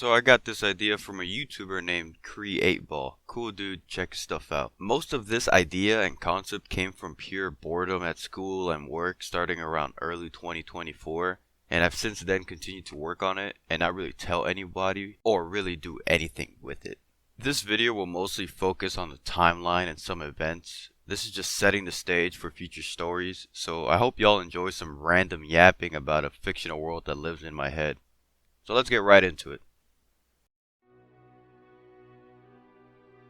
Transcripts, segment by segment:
So I got this idea from a YouTuber named Createball. Cool dude, check his stuff out. Most of this idea and concept came from pure boredom at school and work starting around early 2024. And I've since then continued to work on it and not really tell anybody or really do anything with it. This video will mostly focus on the timeline and some events. This is just setting the stage for future stories, so I hope y'all enjoy some random yapping about a fictional world that lives in my head. So let's get right into it.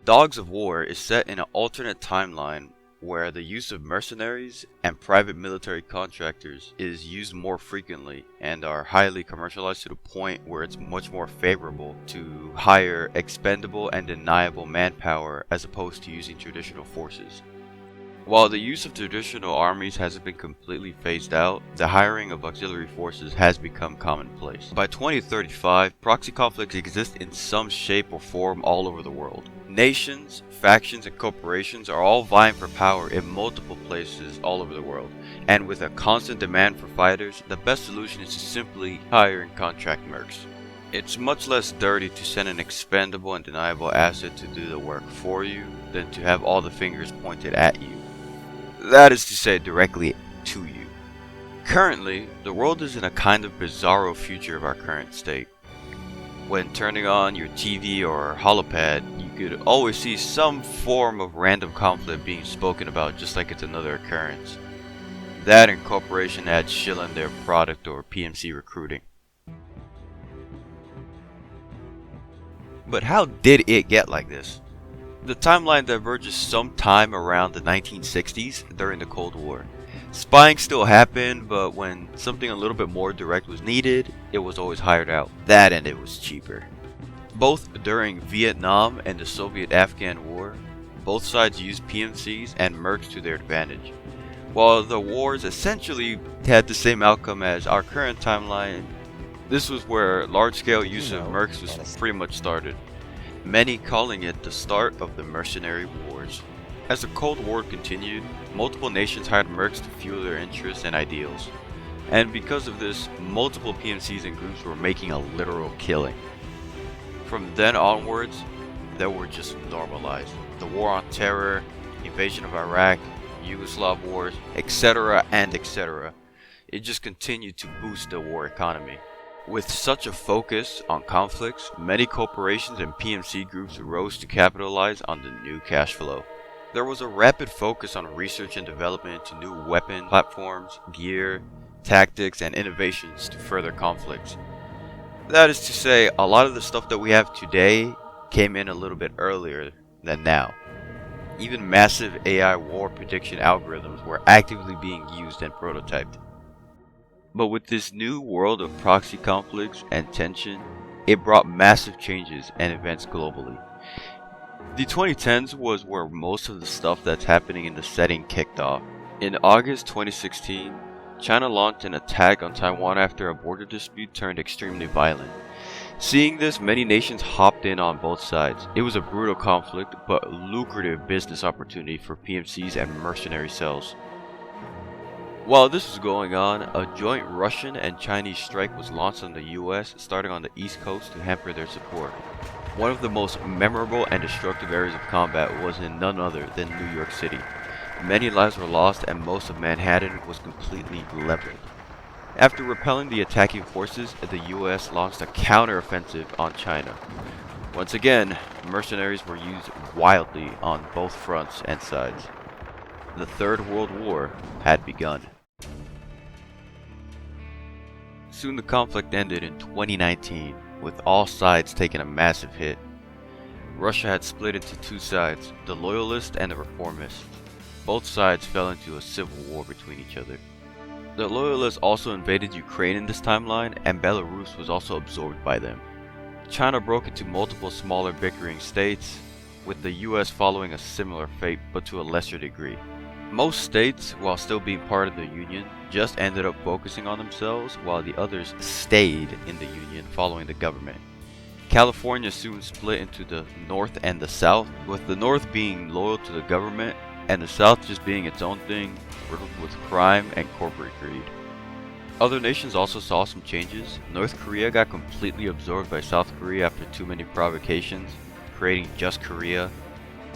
Dogs of War is set in an alternate timeline where the use of mercenaries and private military contractors is used more frequently and are highly commercialized to the point where it's much more favorable to hire expendable and deniable manpower as opposed to using traditional forces. While the use of traditional armies hasn't been completely phased out, the hiring of auxiliary forces has become commonplace. By 2035, proxy conflicts exist in some shape or form all over the world. Nations, factions, and corporations are all vying for power in multiple places all over the world, and with a constant demand for fighters, the best solution is to simply hire and contract mercs. It's much less dirty to send an expendable and deniable asset to do the work for you than to have all the fingers pointed at you. That is to say, directly to you. Currently, the world is in a kind of bizarro future of our current state. When turning on your TV or holopad, you could always see some form of random conflict being spoken about just like it's another occurrence. That and corporation ads shilling their product or PMC recruiting. But how did it get like this? The timeline diverges sometime around the 1960s during the Cold War. Spying still happened, but when something a little bit more direct was needed, it was always hired out. That and it was cheaper. Both during Vietnam and the Soviet-Afghan War, both sides used PMCs and mercs to their advantage. While the wars essentially had the same outcome as our current timeline, this was where large-scale use of mercs was pretty much started. Many calling it the start of the mercenary wars. As the Cold War continued, multiple nations hired mercs to fuel their interests and ideals. And because of this, multiple PMCs and groups were making a literal killing. From then onwards, they were just normalized. The War on Terror, invasion of Iraq, Yugoslav wars, etc. and etc. It just continued to boost the war economy. With such a focus on conflicts, many corporations and PMC groups rose to capitalize on the new cash flow. There was a rapid focus on research and development into new weapon platforms, gear, tactics, and innovations to further conflicts. That is to say, a lot of the stuff that we have today came in a little bit earlier than now. Even massive AI war prediction algorithms were actively being used and prototyped. But with this new world of proxy conflicts and tension, it brought massive changes and events globally. The 2010s was where most of the stuff that's happening in the setting kicked off. In August 2016, China launched an attack on Taiwan after a border dispute turned extremely violent. Seeing this, many nations hopped in on both sides. It was a brutal conflict, but lucrative business opportunity for PMCs and mercenary cells. While this was going on, a joint Russian and Chinese strike was launched on the US starting on the East Coast to hamper their support. One of the most memorable and destructive areas of combat was in none other than New York City. Many lives were lost and most of Manhattan was completely leveled. After repelling the attacking forces, the US launched a counter-offensive on China. Once again, mercenaries were used wildly on both fronts and sides. The Third World War had begun. Soon the conflict ended in 2019, with all sides taking a massive hit. Russia had split into two sides, the loyalists and the reformists. Both sides fell into a civil war between each other. The loyalists also invaded Ukraine in this timeline, and Belarus was also absorbed by them. China broke into multiple smaller bickering states, with the US following a similar fate but to a lesser degree. Most states, while still being part of the Union, just ended up focusing on themselves while the others stayed in the Union following the government. California soon split into the North and the South, with the North being loyal to the government and the South just being its own thing, riddled with crime and corporate greed. Other nations also saw some changes. North Korea got completely absorbed by South Korea after too many provocations, creating just Korea.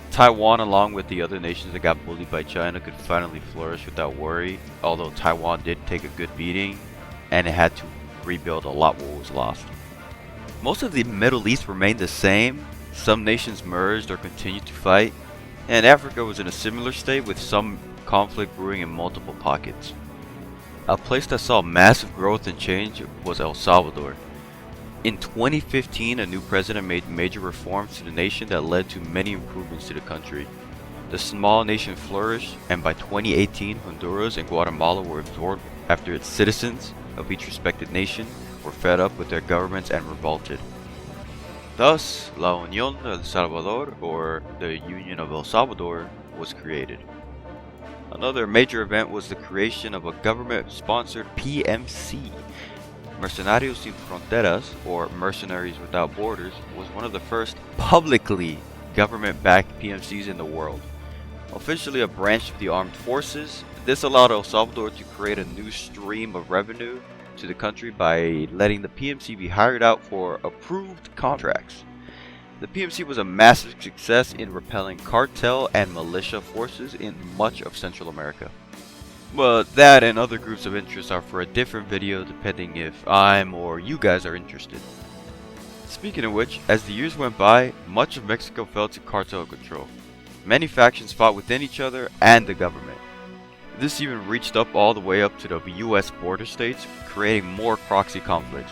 Taiwan, along with the other nations that got bullied by China, could finally flourish without worry, although Taiwan did take a good beating, and it had to rebuild a lot what was lost. Most of the Middle East remained the same. Some nations merged or continued to fight, and Africa was in a similar state with some conflict brewing in multiple pockets. A place that saw massive growth and change was El Salvador. In 2015, a new president made major reforms to the nation that led to many improvements to the country. The small nation flourished, and by 2018, Honduras and Guatemala were absorbed after its citizens of each respected nation were fed up with their governments and revolted. Thus, La Unión de El Salvador, or the Union of El Salvador, was created. Another major event was the creation of a government-sponsored PMC. Mercenarios Sin Fronteras, or Mercenaries Without Borders, was one of the first publicly government-backed PMCs in the world. Officially a branch of the armed forces, this allowed El Salvador to create a new stream of revenue to the country by letting the PMC be hired out for approved contracts. The PMC was a massive success in repelling cartel and militia forces in much of Central America. But that and other groups of interest are for a different video depending if I'm or you guys are interested. Speaking of which, as the years went by, much of Mexico fell to cartel control. Many factions fought within each other and the government. This even reached up all the way up to the US border states, creating more proxy conflicts.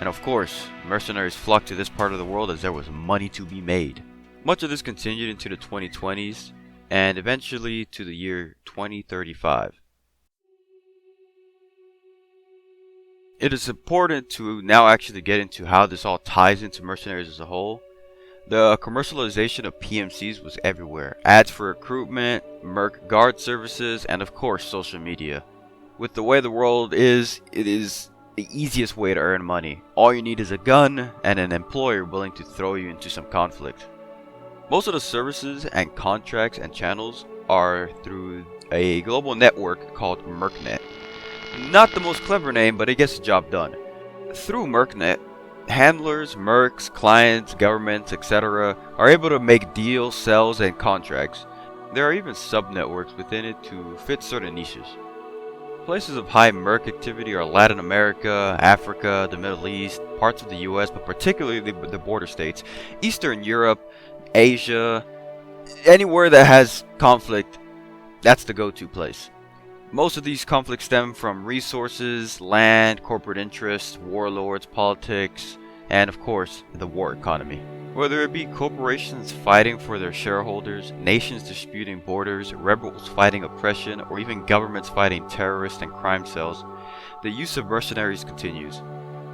And of course, mercenaries flocked to this part of the world as there was money to be made. Much of this continued into the 2020s, and eventually to the year 2035. It is important to now actually get into how this all ties into mercenaries as a whole. The commercialization of PMCs was everywhere. Ads for recruitment, merc guard services, and of course social media. With the way the world is, it is the easiest way to earn money. All you need is a gun and an employer willing to throw you into some conflict. Most of the services and contracts and channels are through a global network called MERCnet. Not the most clever name, but it gets the job done. Through MERCnet, handlers, mercs, clients, governments, etc. are able to make deals, sales, and contracts. There are even sub-networks within it to fit certain niches. Places of high merc activity are Latin America, Africa, the Middle East, parts of the US, but particularly the border states, Eastern Europe, Asia, anywhere that has conflict, that's the go-to place. Most of these conflicts stem from resources, land, corporate interests, warlords, politics, and of course, the war economy. Whether it be corporations fighting for their shareholders, nations disputing borders, rebels fighting oppression, or even governments fighting terrorists and crime cells, the use of mercenaries continues.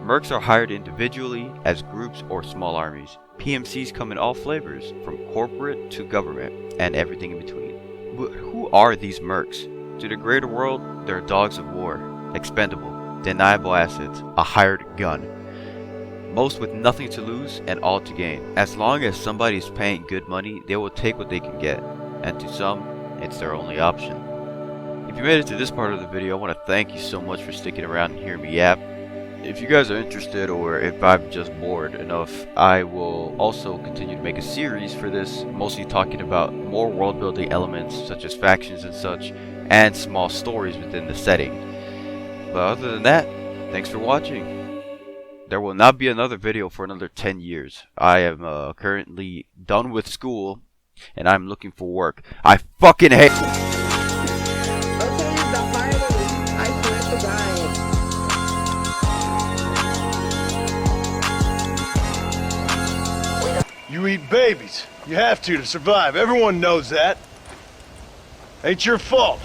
Mercs are hired individually, as groups, or small armies. PMCs come in all flavors, from corporate to government, and everything in between. But who are these mercs? To the greater world, they're dogs of war, expendable, deniable assets, a hired gun. Most with nothing to lose and all to gain. As long as somebody is paying good money, they will take what they can get, and to some, it's their only option. If you made it to this part of the video, I want to thank you so much for sticking around and hearing me yap. If you guys are interested, or if I'm just bored enough, I will also continue to make a series for this, mostly talking about more world building elements such as factions and such, and small stories within the setting. But other than that, thanks for watching. There will not be another video for another 10 years. I am currently done with school, and I'm looking for work. I fucking hate... You eat babies. You have to survive. Everyone knows that. Ain't your fault.